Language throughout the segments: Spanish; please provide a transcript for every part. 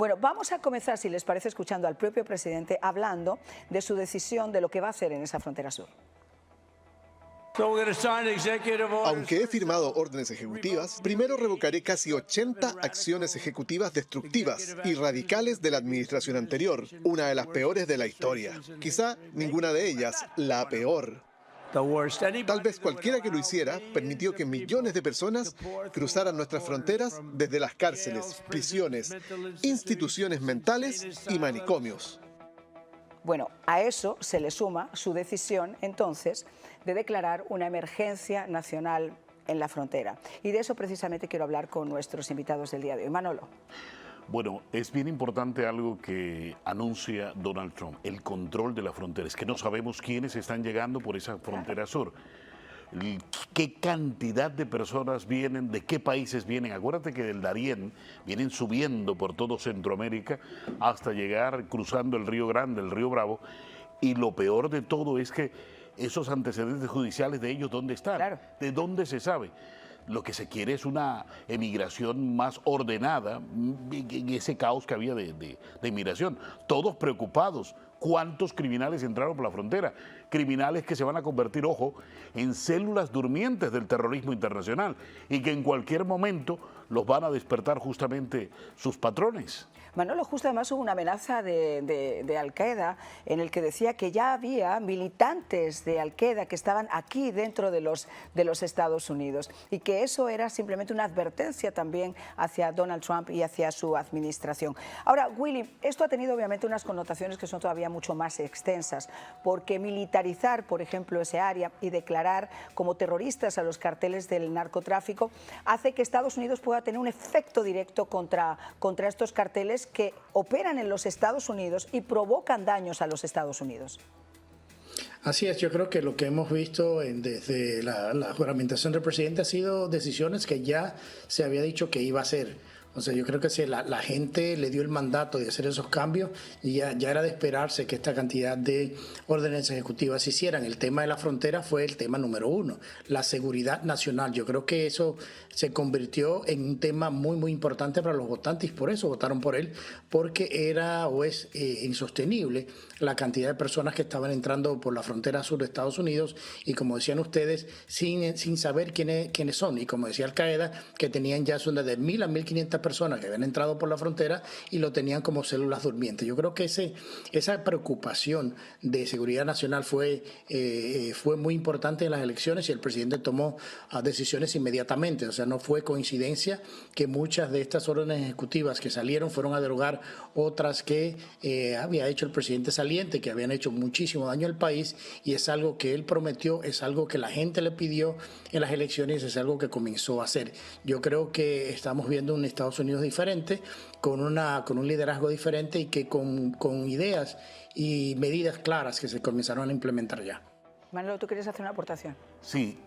Bueno, vamos a comenzar, si les parece, escuchando al propio presidente hablando de su decisión de lo que va a hacer en esa frontera sur. Aunque he firmado órdenes ejecutivas, primero revocaré casi 80 acciones ejecutivas destructivas y radicales de la administración anterior, una de las peores de la historia. Quizá ninguna de ellas la peor. Tal vez cualquiera que lo hiciera permitió que millones de personas cruzaran nuestras fronteras desde las cárceles, prisiones, instituciones mentales y manicomios. Bueno, a eso se le suma su decisión, entonces, de declarar una emergencia nacional en la frontera. Y de eso precisamente quiero hablar con nuestros invitados del día de hoy. Manolo. Bueno, es bien importante algo que anuncia Donald Trump, el control de la frontera. Es que no sabemos quiénes están llegando por esa frontera sur. ¿Qué cantidad de personas vienen? ¿De qué países vienen? Acuérdate que del Darién vienen subiendo por todo Centroamérica hasta llegar cruzando el Río Grande, el Río Bravo. Y lo peor de todo es que esos antecedentes judiciales de ellos, ¿dónde están? Claro. ¿De dónde se sabe? Lo que se quiere es una emigración más ordenada en ese caos que había de inmigración. Todos preocupados. ¿Cuántos criminales entraron por la frontera? Criminales que se van a convertir, ojo, en células durmientes del terrorismo internacional y que en cualquier momento los van a despertar justamente sus patrones. Manolo, justo además hubo una amenaza de Al-Qaeda en el que decía que ya había militantes de Al-Qaeda que estaban aquí dentro de los Estados Unidos y que eso era simplemente una advertencia también hacia Donald Trump y hacia su administración. Ahora, Willy, esto ha tenido obviamente unas connotaciones que son todavía mucho más extensas, porque militarizar, por ejemplo, ese área y declarar como terroristas a los carteles del narcotráfico hace que Estados Unidos pueda tener un efecto directo contra estos carteles que operan en los Estados Unidos y provocan daños a los Estados Unidos. Así es, yo creo que lo que hemos visto desde la juramentación del presidente ha sido decisiones que ya se había dicho que iba a hacer. O sea, yo creo que si la gente le dio el mandato de hacer esos cambios y ya era de esperarse que esta cantidad de órdenes ejecutivas se hicieran. El tema de la frontera fue el tema número uno, la seguridad nacional. Yo creo que eso se convirtió en un tema muy, muy importante para los votantes y por eso votaron por él, porque era o es insostenible la cantidad de personas que estaban entrando por la frontera sur de Estados Unidos y, como decían ustedes, sin saber quiénes son. Y como decía Al-Qaeda, que tenían ya de 1.000 a 1.500 personas que habían entrado por la frontera y lo tenían como células durmientes. Yo creo que esa preocupación de seguridad nacional fue muy importante en las elecciones y el presidente tomó decisiones inmediatamente. O sea, no fue coincidencia que muchas de estas órdenes ejecutivas que salieron fueron a derogar otras que había hecho el presidente saliente, que habían hecho muchísimo daño al país, y es algo que él prometió, es algo que la gente le pidió en las elecciones, es algo que comenzó a hacer. Yo creo que estamos viendo un Estados Unidos diferente, con un liderazgo diferente y que con ideas y medidas claras que se comenzaron a implementar ya. Manolo, ¿tú querías hacer una aportación? Sí,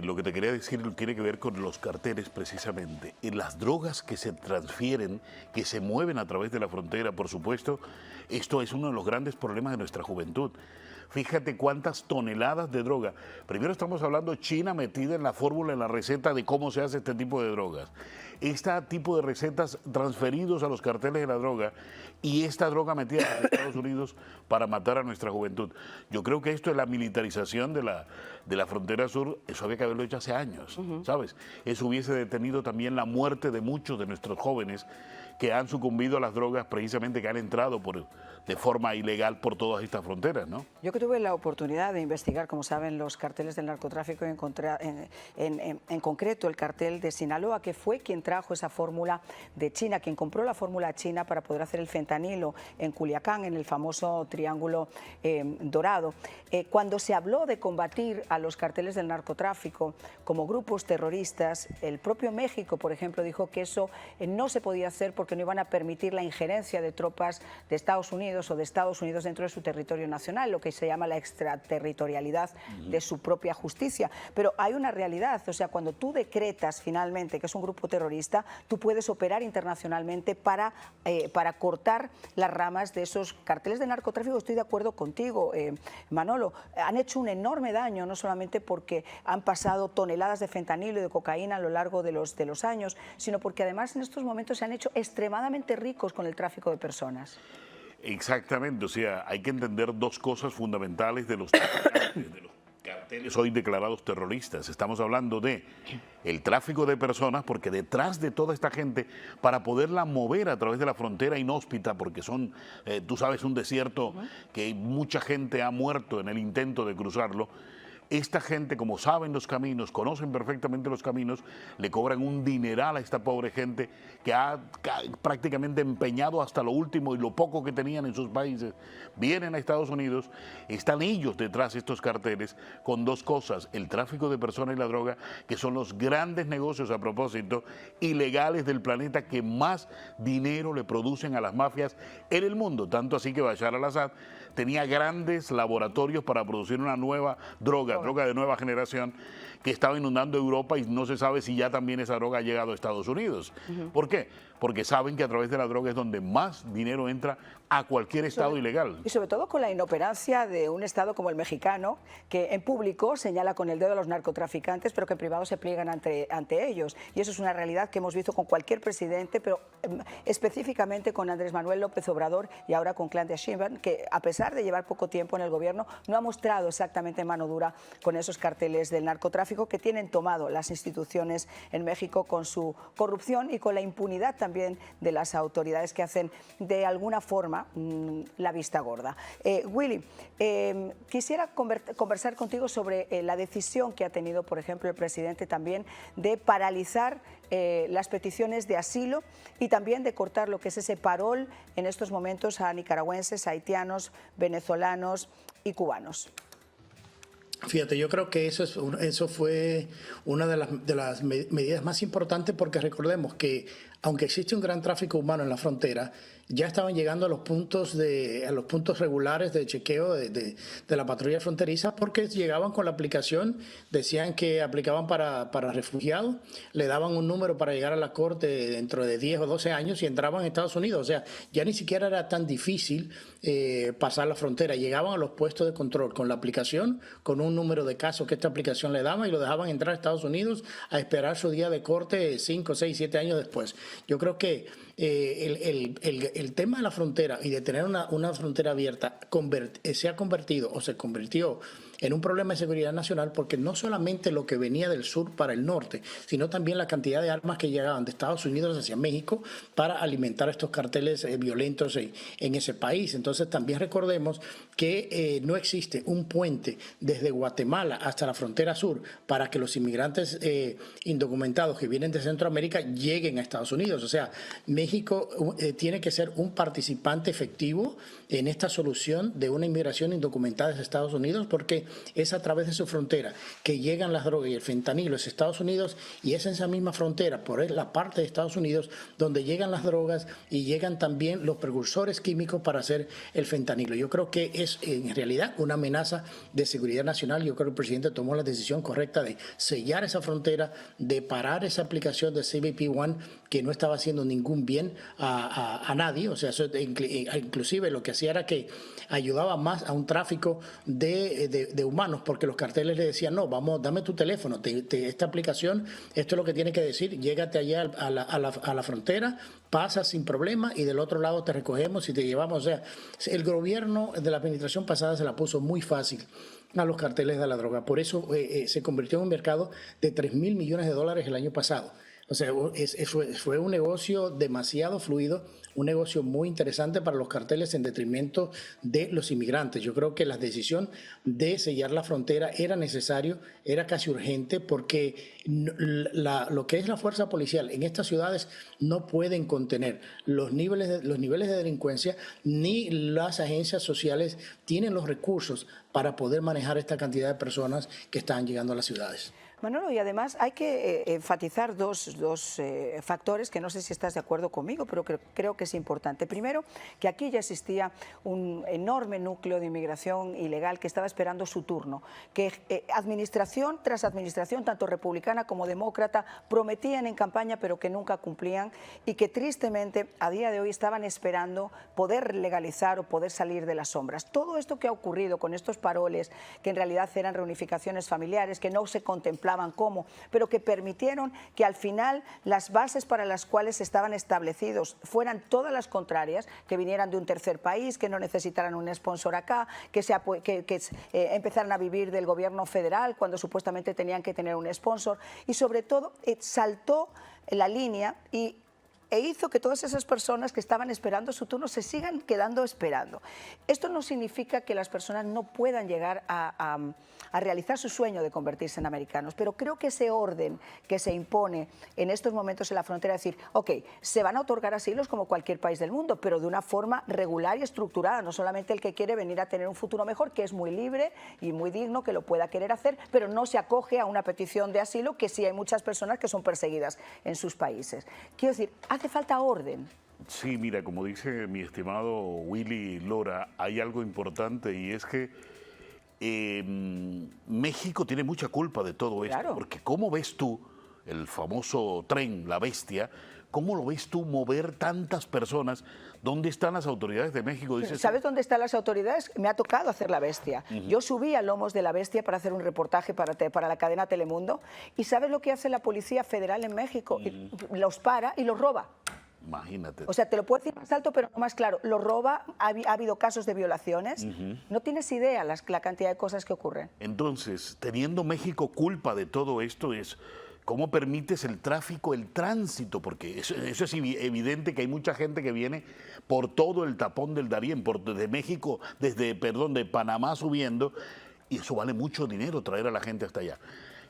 lo que te quería decir tiene que ver con los carteles precisamente. Las drogas que se transfieren, que se mueven a través de la frontera, por supuesto, esto es uno de los grandes problemas de nuestra juventud. Fíjate cuántas toneladas de droga. Primero estamos hablando de China metida en la fórmula, en la receta de cómo se hace este tipo de drogas. Este tipo de recetas transferidos a los carteles de la droga y esta droga metida en los Estados Unidos para matar a nuestra juventud. Yo creo que esto es la militarización de la frontera sur, eso había que haberlo hecho hace años, ¿sabes? Eso hubiese detenido también la muerte de muchos de nuestros jóvenes que han sucumbido a las drogas precisamente, que han entrado de forma ilegal por todas estas fronteras, ¿no? Yo que tuve la oportunidad de investigar, como saben, los carteles del narcotráfico, en concreto el cartel de Sinaloa, que fue quien trajo esa fórmula de China, quien compró la fórmula china para poder hacer el fentanilo en Culiacán, en el famoso Triángulo Dorado. Cuando se habló de combatir a los carteles del narcotráfico como grupos terroristas, el propio México, por ejemplo, dijo que eso no se podía hacer porque no iban a permitir la injerencia de tropas de Estados Unidos o de Estados Unidos dentro de su territorio nacional, lo que se llama la extraterritorialidad de su propia justicia. Pero hay una realidad, o sea, cuando tú decretas finalmente que es un grupo terrorista, tú puedes operar internacionalmente para cortar las ramas de esos carteles de narcotráfico. Estoy de acuerdo contigo, Manolo. Han hecho un enorme daño, no solamente porque han pasado toneladas de fentanilo y de cocaína a lo largo de los años, sino porque además en estos momentos se han hecho extremadamente ricos con el tráfico de personas. Exactamente, o sea, hay que entender dos cosas fundamentales de los carteles hoy declarados terroristas. Estamos hablando de el tráfico de personas, porque detrás de toda esta gente, para poderla mover a través de la frontera inhóspita, porque son, tú sabes, un desierto que mucha gente ha muerto en el intento de cruzarlo. Esta gente, como saben los caminos, conocen perfectamente los caminos, le cobran un dineral a esta pobre gente que ha prácticamente empeñado hasta lo último y lo poco que tenían en sus países. Vienen a Estados Unidos, están ellos detrás de estos carteles con dos cosas: el tráfico de personas y la droga, que son los grandes negocios, a propósito, ilegales del planeta que más dinero le producen a las mafias en el mundo. Tanto así que Bashar al-Assad tenía grandes laboratorios para producir una nueva droga de nueva generación, que estaba inundando Europa, y no se sabe si ya también esa droga ha llegado a Estados Unidos. ¿Por qué? Porque saben que a través de la droga es donde más dinero entra a cualquier estado ilegal. Y sobre todo con la inoperancia de un estado como el mexicano, que en público señala con el dedo a los narcotraficantes, pero que en privado se pliegan ante ellos. Y eso es una realidad que hemos visto con cualquier presidente, pero específicamente con Andrés Manuel López Obrador y ahora con Claudia Sheinbaum, que a pesar de llevar poco tiempo en el gobierno, no ha mostrado exactamente mano dura con esos carteles del narcotráfico que tienen tomado las instituciones en México con su corrupción y con la impunidad también de las autoridades que hacen de alguna forma la vista gorda. Willy, quisiera conversar contigo sobre la decisión que ha tenido, por ejemplo, el presidente también de paralizar las peticiones de asilo y también de cortar lo que es ese parol en estos momentos a nicaragüenses, haitianos, venezolanos y cubanos. Fíjate, yo creo que eso fue una de las medidas más importantes, porque recordemos que aunque existe un gran tráfico humano en la frontera, ya estaban llegando a los puntos regulares de chequeo de la patrulla fronteriza, porque llegaban con la aplicación, decían que aplicaban para refugiados, le daban un número para llegar a la corte dentro de 10 o 12 años y entraban a Estados Unidos. O sea, ya ni siquiera era tan difícil pasar la frontera. Llegaban a los puestos de control con la aplicación, con un número de casos que esta aplicación le daba, y lo dejaban entrar a Estados Unidos a esperar su día de corte 5, 6, 7 años después. Yo creo que el tema de la frontera y de tener una frontera abierta se convirtió en un problema de seguridad nacional, porque no solamente lo que venía del sur para el norte, sino también la cantidad de armas que llegaban de Estados Unidos hacia México para alimentar estos carteles violentos en ese país. Entonces también recordemos que no existe un puente desde Guatemala hasta la frontera sur para que los inmigrantes indocumentados que vienen de Centroamérica lleguen a Estados Unidos. O sea, México tiene que ser un participante efectivo en esta solución de una inmigración indocumentada de Estados Unidos, porque es a través de su frontera que llegan las drogas y el fentanilo a Estados Unidos, y es en esa misma frontera, por la parte de Estados Unidos, donde llegan las drogas y llegan también los precursores químicos para hacer el fentanilo. Yo creo que es en realidad una amenaza de seguridad nacional. Yo creo que el presidente tomó la decisión correcta de sellar esa frontera, de parar esa aplicación de CBP One, que no estaba haciendo ningún bien a nadie. O sea, eso, inclusive lo que hacía era que ayudaba más a un tráfico de humanos, porque los carteles le decían: no, vamos, dame tu teléfono, esta aplicación, esto es lo que tiene que decir, llégate allá a la frontera, pasas sin problema y del otro lado te recogemos y te llevamos. O sea, el gobierno de la administración pasada se la puso muy fácil a los carteles de la droga. Por eso se convirtió en un mercado de $3.000 millones el año pasado. O sea, fue un negocio demasiado fluido, un negocio muy interesante para los carteles en detrimento de los inmigrantes. Yo creo que la decisión de sellar la frontera era necesario, era casi urgente, porque lo que es la fuerza policial en estas ciudades no pueden contener los niveles de delincuencia, ni las agencias sociales tienen los recursos para poder manejar esta cantidad de personas que están llegando a las ciudades. Manolo, y además hay que enfatizar dos factores que no sé si estás de acuerdo conmigo, pero creo que es importante. Primero, que aquí ya existía un enorme núcleo de inmigración ilegal que estaba esperando su turno, que administración tras administración, tanto republicana como demócrata, prometían en campaña pero que nunca cumplían, y que tristemente a día de hoy estaban esperando poder legalizar o poder salir de las sombras. Todo esto que ha ocurrido con estos paroles, que en realidad eran reunificaciones familiares, que no se contemplaban contemplaban cómo, pero que permitieron que al final las bases para las cuales estaban establecidos fueran todas las contrarias, que vinieran de un tercer país, que no necesitaran un sponsor acá, que empezaran a vivir del gobierno federal cuando supuestamente tenían que tener un sponsor, y sobre todo saltó la línea e hizo que todas esas personas que estaban esperando su turno se sigan quedando esperando. Esto no significa que las personas no puedan llegar a realizar su sueño de convertirse en americanos, pero creo que ese orden que se impone en estos momentos en la frontera, es decir, ok, se van a otorgar asilos como cualquier país del mundo, pero de una forma regular y estructurada, no solamente el que quiere venir a tener un futuro mejor, que es muy libre y muy digno, que lo pueda querer hacer, pero no se acoge a una petición de asilo, que sí hay muchas personas que son perseguidas en sus países. Quiero decir, hace falta orden. Sí, mira, como dice mi estimado Willy Lora, hay algo importante y es que México tiene mucha culpa de todo esto, Claro. porque ¿cómo ves tú el famoso tren, la bestia? ¿Cómo lo ves tú mover tantas personas? ¿Dónde están las autoridades de México? Dices, ¿sabes dónde están las autoridades? Me ha tocado hacer la bestia. Yo subí a lomos de la bestia para hacer un reportaje para la cadena Telemundo, y ¿sabes lo que hace la Policía Federal en México? Los para y los roba. Imagínate. O sea, te lo puedo decir más alto, pero no más claro. Lo roba, ha habido casos de violaciones. No tienes idea la cantidad de cosas que ocurren. Entonces, teniendo México culpa de todo esto, es cómo permites el tráfico, el tránsito, porque eso es evidente que hay mucha gente que viene por todo el tapón del Darién, de México, de Panamá subiendo, y eso vale mucho dinero traer a la gente hasta allá.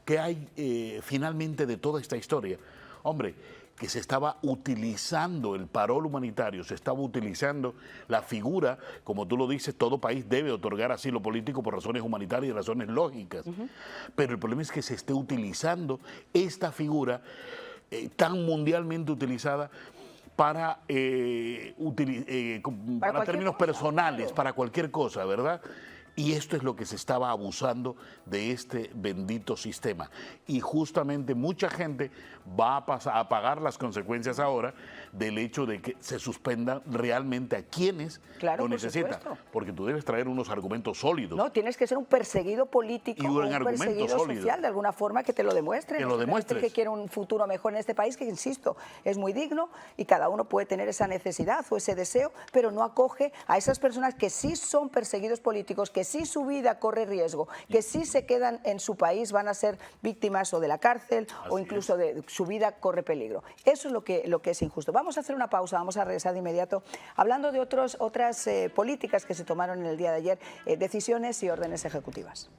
¿Qué hay finalmente de toda esta historia? Hombre, que se estaba utilizando el parol humanitario, se estaba utilizando la figura, como tú lo dices, todo país debe otorgar asilo político por razones humanitarias y razones lógicas. Pero el problema es que se esté utilizando esta figura tan mundialmente utilizada para términos personales, para cualquier cosa, ¿verdad? Y esto es lo que se estaba abusando de este bendito sistema. Y justamente mucha gente va a pagar las consecuencias ahora del hecho de que se suspendan realmente a quienes lo necesitan. Porque tú debes traer unos argumentos sólidos. No, tienes que ser un perseguido político y o un perseguido social, de alguna forma, que te lo demuestren. Que lo demuestres. Que quiere un futuro mejor en este país, que, insisto, es muy digno y cada uno puede tener esa necesidad o ese deseo, pero no acoge a esas personas que sí son perseguidos políticos, que sí su vida corre riesgo, que sí se quedan en su país, van a ser víctimas o de la cárcel o incluso de su vida corre peligro. Eso es lo que es injusto. Vamos a hacer una pausa, vamos a regresar de inmediato hablando de otras políticas que se tomaron en el día de ayer, decisiones y órdenes ejecutivas.